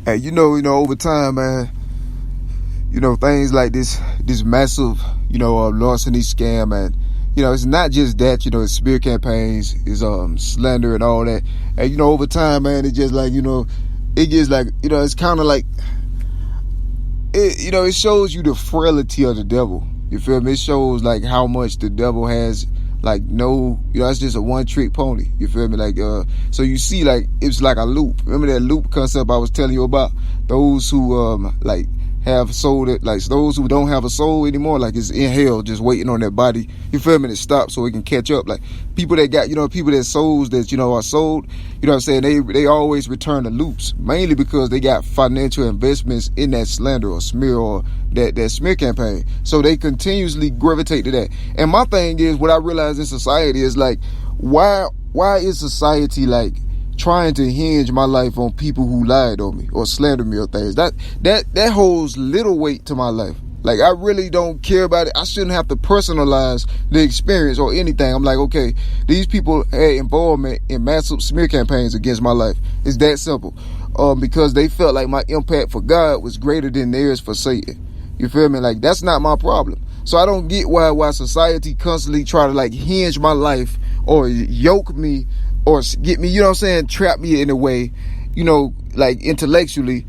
And over time, man, things like this massive, larceny scam, and it's not just that, it's smear campaigns, it's slander and all that. And over time, man, it's just like, it gets like, it's kind of like it shows you the frailty of the devil. You feel me? It shows like how much the devil has like no, it's just a one trick pony. You feel me? Like so you see, like it's like a loop. Remember that loop concept I was telling you about? Those who like have soul, that like those who don't have a soul anymore, like it's in hell just waiting on their body, you feel me, to stop so it can catch up. Like people that got, people that souls that are sold, what I'm saying, they always return to loops, mainly because they got financial investments in that slander or smear or that smear campaign, so they continuously gravitate to that. And my thing is, what I realize in society is like, why is society like trying to hinge my life on people who lied on me or slandered me or things? That holds little weight to my life. Like, I really don't care about it. I shouldn't have to personalize the experience or anything. I'm like, okay, these people had involvement in massive smear campaigns against my life. It's that simple. Because they felt like my impact for God was greater than theirs for Satan. You feel me? Like, that's not my problem. So I don't get why society constantly try to like hinge my life or yoke me or get me, trap me in a way, like intellectually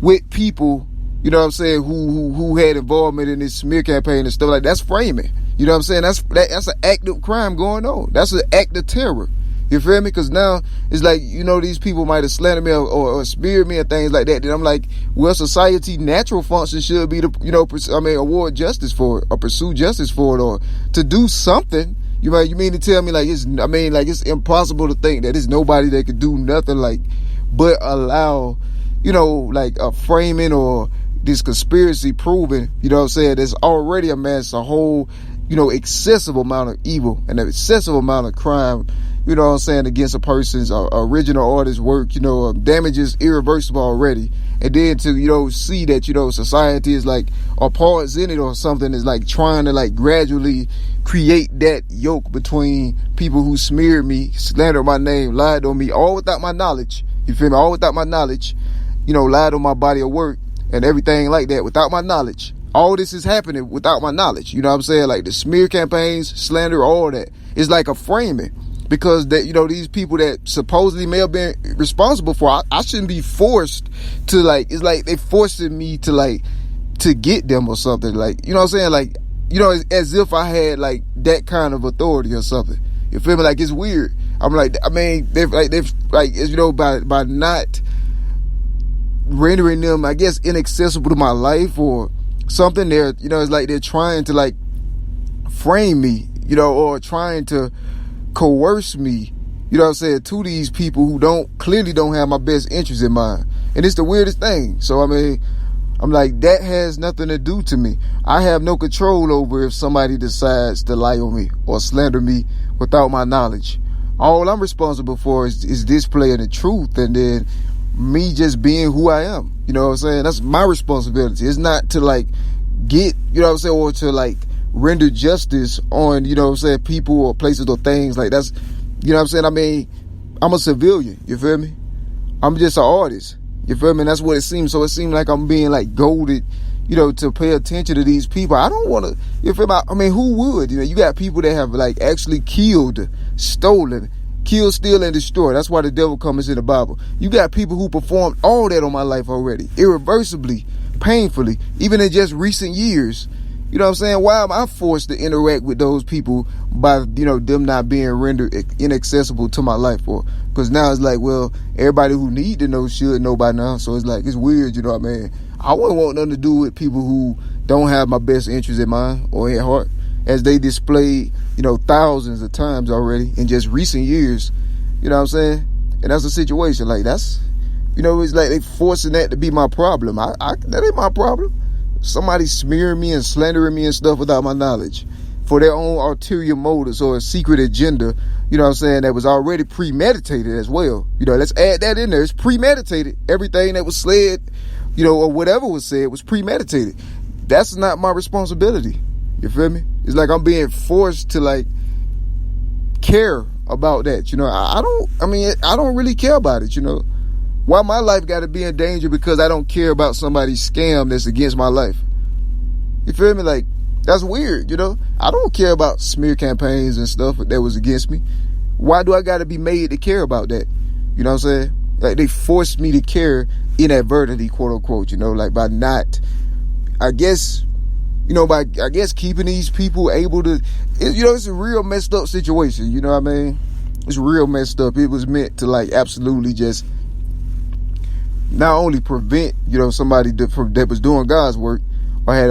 with people, who had involvement in this smear campaign and stuff like that. That's framing. You know what I'm saying? That's an active crime going on. That's an act of terror. You feel me? Because now it's like, these people might have slandered me or speared me and things like that. Then I'm like, well, society natural function should be to, award justice for it or pursue justice for it or to do something. You mean to tell me like it's impossible to think that there's nobody that could do nothing like but allow, like a framing or this conspiracy proving, that's already amassed a whole, excessive amount of evil and an excessive amount of crime, against a person's original artist's work, damages irreversible already. And then to, see that, society is like, or parts in it or something is like trying to like gradually create that yoke between people who smeared me, slandered my name, lied on me, all without my knowledge. You feel me? All without my knowledge, lied on my body of work and everything like that without my knowledge. All this is happening without my knowledge. You know what I'm saying? Like the smear campaigns, slander, all that. It's like a framing. Because that, these people that supposedly may have been responsible for, I shouldn't be forced to like, it's like they forcing me to like, to get them or something. Like, you know what I'm saying? Like, as if I had like that kind of authority or something. You feel me? Like, it's weird. I'm like, they've by not rendering them, I guess, inaccessible to my life or something, they're, it's like they're trying to like frame me, or trying to coerce me, to these people who clearly don't have my best interest in mind. And it's the weirdest thing. So, I'm like, that has nothing to do to me. I have no control over if somebody decides to lie on me or slander me without my knowledge. All I'm responsible for is displaying the truth and then me just being who I am. You know what I'm saying? That's my responsibility. It's not to like get, or to like render justice on, people or places or things like that's, I'm a civilian. You feel me? I'm just an artist. You feel me? And that's what it seems. So it seems like I'm being like goaded, to pay attention to these people. I don't want to, you feel me? Who would? You got people that have like actually killed, stolen, kill, steal, and destroy. That's why the devil comes in the Bible. You got people who performed all that on my life already, irreversibly, painfully, even in just recent years. You know what I'm saying? Why am I forced to interact with those people by, them not being rendered inaccessible to my life? Because now it's like, well, everybody who need to know should know by now. So it's like, it's weird, I wouldn't want nothing to do with people who don't have my best interest in mind or at heart, as they displayed, thousands of times already in just recent years. You know what I'm saying? And that's a situation. Like, that's, it's like they forcing that to be my problem. That ain't my problem. Somebody smearing me and slandering me and stuff without my knowledge for their own ulterior motives or a secret agenda, that was already premeditated as well. Let's add that in there. It's premeditated. Everything that was said, or whatever was said was premeditated. That's not my responsibility. You feel me? It's like I'm being forced to like care about that. I don't really care about it, Why my life got to be in danger because I don't care about somebody's scam that's against my life? You feel me? Like, that's weird, I don't care about smear campaigns and stuff that was against me. Why do I got to be made to care about that? You know what I'm saying? Like, they forced me to care inadvertently, quote unquote, like by not, I guess, by keeping these people able to, it's a real messed up situation. You know what I mean? It's real messed up. It was meant to like absolutely just not only prevent, somebody that was doing God's work or had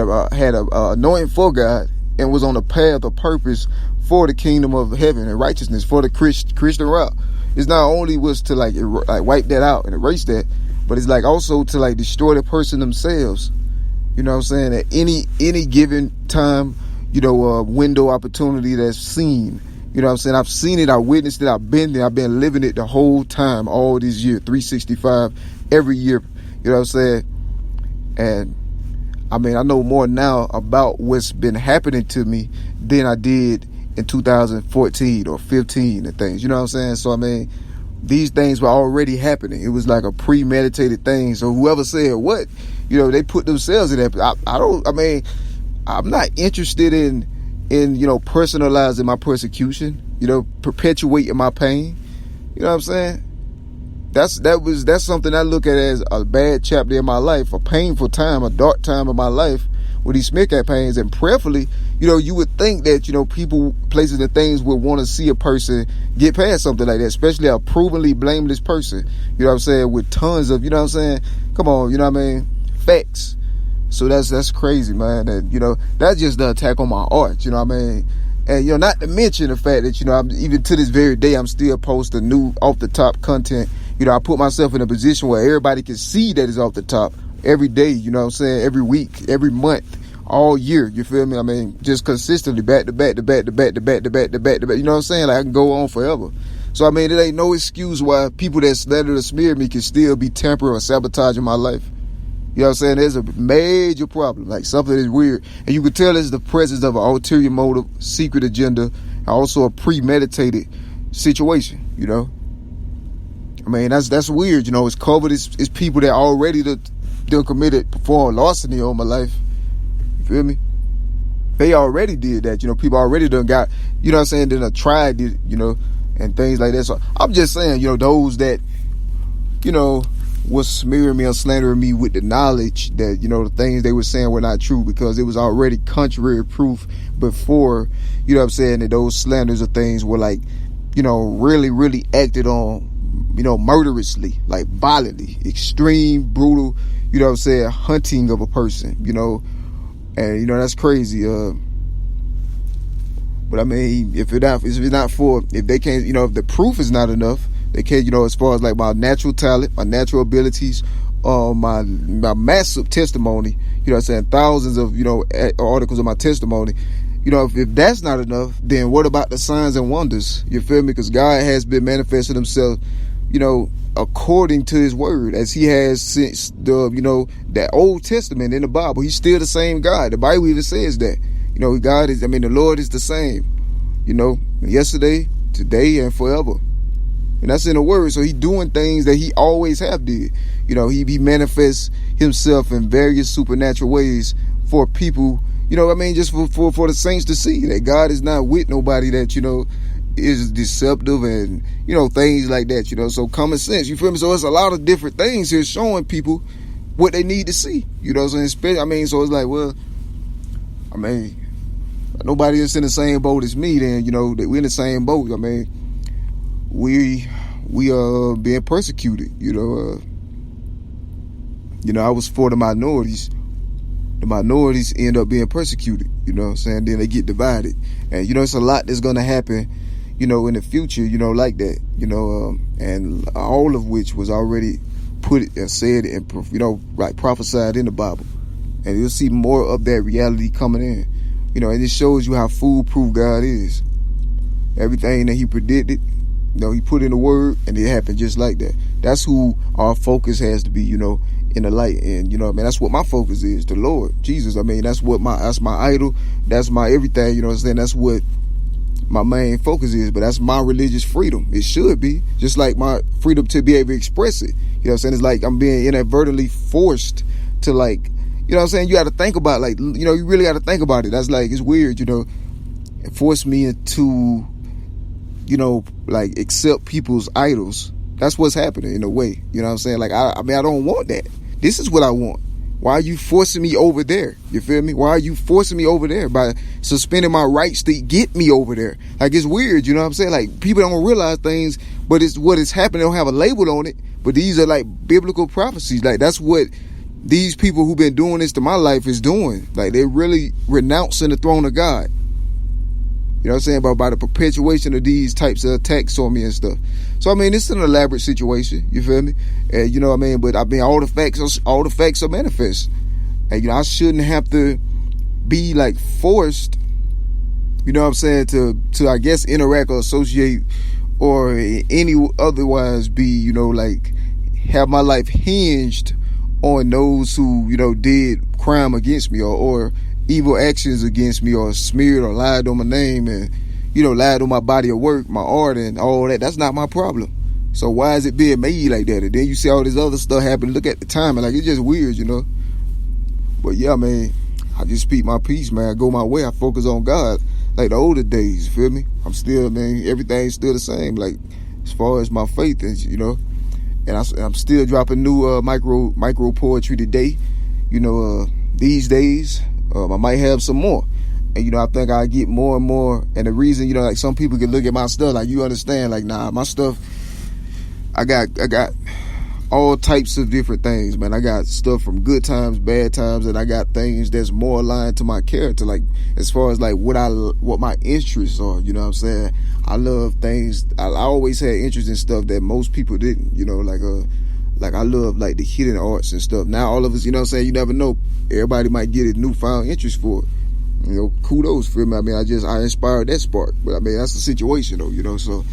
a anointing for God and was on a path of purpose for the kingdom of heaven and righteousness for the Christian route. It's not only was to like wipe that out and erase that, but it's like also to like destroy the person themselves. You know what I'm saying? At any given time, window opportunity that's seen. You know what I'm saying? I've seen it, I witnessed it, I've been there, I've been living it the whole time, all these years, 365, every year. You know what I'm saying? And I mean, I know more now about what's been happening to me than I did in 2014 or 15 and things. You know what I'm saying? So, I mean, these things were already happening. It was like a premeditated thing. So whoever said what, they put themselves in that. I'm not interested in personalizing my persecution, perpetuating my pain. You know what I'm saying? That's something I look at as a bad chapter in my life, a painful time, a dark time in my life with these smear campaigns. And prayerfully, you would think that, people, places and things would want to see a person get past something like that, especially a provenly blameless person, you know what I'm saying, with tons of, come on, facts. So that's crazy, man. And, that's just the attack on my art, And, not to mention the fact that, I'm even to this very day, I'm still posting new off the top content. I put myself in a position where everybody can see that it's off the top every day, every week, every month, all year. You feel me? I mean, just consistently back to back to back to back to back to back to back to back. You know what I'm saying? Like, I can go on forever. So, I mean, it ain't no excuse why people that slander or smear me can still be tampering or sabotaging my life. You know what I'm saying? There's a major problem. Like, something is weird. And you can tell it's the presence of an ulterior motive, secret agenda, and also a premeditated situation, I mean, that's weird, it's covered. It's people that already done committed, performed larceny on my life. You feel me? They already did that, people already done got, then tried it, and things like that. So I'm just saying, those that, was smearing me or slandering me with the knowledge that, the things they were saying were not true, because it was already contrary proof before, that those slanders or things were like, really, really acted on, murderously, like violently, extreme, brutal, hunting of a person, and, that's crazy. But I mean, if they can't, if the proof is not enough, they can't, as far as like my natural talent, my natural abilities, my massive testimony, thousands of, articles of my testimony, if that's not enough, then what about the signs and wonders? You feel me? Because God has been manifesting himself, according to his word, as he has since that Old Testament in the Bible. He's still the same God. The Bible even says that, the Lord is the same, yesterday, today, and forever. And that's in the word. So he's doing things that he always have did. He manifests himself in various supernatural ways for people, just for the saints to see that God is not with nobody that, is deceptive and, things like that, so common sense, you feel me? So it's a lot of different things here showing people what they need to see, so so it's like, well, nobody is in the same boat as me, then, we're in the same boat. We are being persecuted, I was for the minorities. The minorities end up being persecuted, then they get divided. And, it's a lot that's going to happen, in the future, like that, and all of which was already put and said and, prophesied in the Bible. And you'll see more of that reality coming in, and it shows you how foolproof God is. Everything that he predicted, he put in the word, and it happened just like that. That's who our focus has to be, in the light. And, that's what my focus is, the Lord, Jesus. That's my idol. That's my everything, that's what my main focus is. But that's my religious freedom. It should be. Just like my freedom to be able to express it. You know what I'm saying? It's like I'm being inadvertently forced to, like, you know what I'm saying? You got to think about, like, you know, you really got to think about it. That's like, it's weird, you know. It forced me to, you know, like, accept people's idols. That's what's happening in a way. You know what I'm saying? Like, I mean, I don't want that. This is what I want. Why are you forcing me over there? You feel me? Why are you forcing me over there by suspending my rights to get me over there? Like, it's weird, you know what I'm saying? Like, people don't realize things, but it's what is happening. They don't have a label on it, but these are like biblical prophecies. Like, that's what these people who've been doing this to my life is doing. Like, they're really renouncing the throne of God. You know what I'm saying? By the perpetuation of these types of attacks on me and stuff. So, I mean, it's an elaborate situation. You feel me? And, you know what I mean? But, I mean, all the facts are manifest. And, you know, I shouldn't have to be, like, forced, you know what I'm saying, to I guess, interact or associate or any otherwise be, you know, like, have my life hinged on those who, you know, did crime against me or evil actions against me or smeared or lied on my name and, you know, lied on my body of work, my art and all that. That's not my problem. So why is it being made like that? And then you see all this other stuff happen. Look at the time and, like, it's just weird, you know. But yeah, man, I just speak my peace, man. I go my way. I focus on God like the older days, you feel me? I'm still, man, everything's still the same, like, as far as my faith is, you know. And I'm still dropping new micro poetry today. You know, these days, I might have some more. And, you know, I think I get more and more. And the reason, you know, like, some people can look at my stuff, like, you understand, like, nah, my stuff, I got all types of different things, man. I got stuff from good times, bad times, and I got things that's more aligned to my character, like, as far as, like, what my interests are, you know what I'm saying? I love things, I always had interest in stuff that most people didn't, you know, like I love, like, the hidden arts and stuff. Now, all of us, you know what I'm saying, you never know. Everybody might get a newfound interest for it. You know, kudos for me. I mean, I inspired that spark. But, I mean, that's the situation, though, you know. So,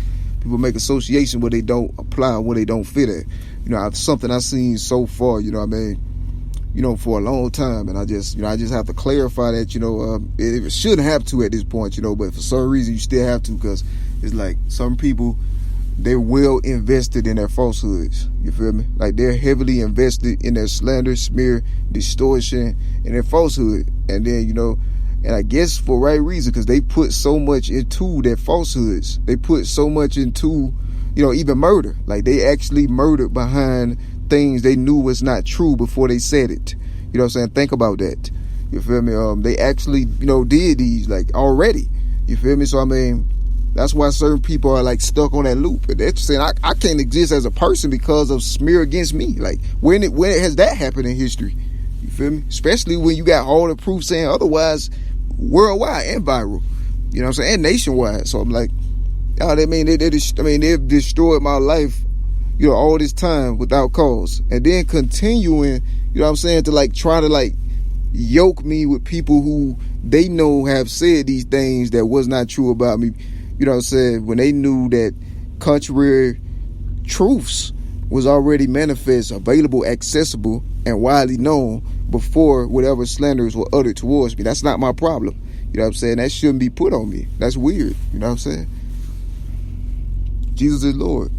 people make association where they don't apply and where they don't fit at. You know, something I've seen so far, you know what I mean, you know, for a long time. And I just have to clarify that, you know, it shouldn't have to at this point, you know. But for some reason, you still have to, because it's like some people, they're well invested in their falsehoods. You feel me? Like, they're heavily invested in their slander, smear, distortion, and their falsehood. And then, you know, and I guess for right reason, because they put so much into their falsehoods. They put so much into, you know, even murder. Like, they actually murdered behind things they knew was not true before they said it. You know what I'm saying? Think about that. You feel me? They actually, you know, did these, like, already. You feel me? So, I mean, that's why certain people are, like, stuck on that loop. And they're saying, I can't exist as a person because of smear against me. Like, when has that happened in history? You feel me? Especially when you got all the proof saying otherwise, worldwide and viral. You know what I'm saying? And nationwide. So I'm like, y'all, they've destroyed my life, you know, all this time without cause. And then continuing, you know what I'm saying, to, like, try to, like, yoke me with people who they know have said these things that was not true about me. You know what I'm saying? When they knew that contrary truths was already manifest, available, accessible, and widely known before whatever slanders were uttered towards me. That's not my problem. You know what I'm saying? That shouldn't be put on me. That's weird. You know what I'm saying? Jesus is Lord.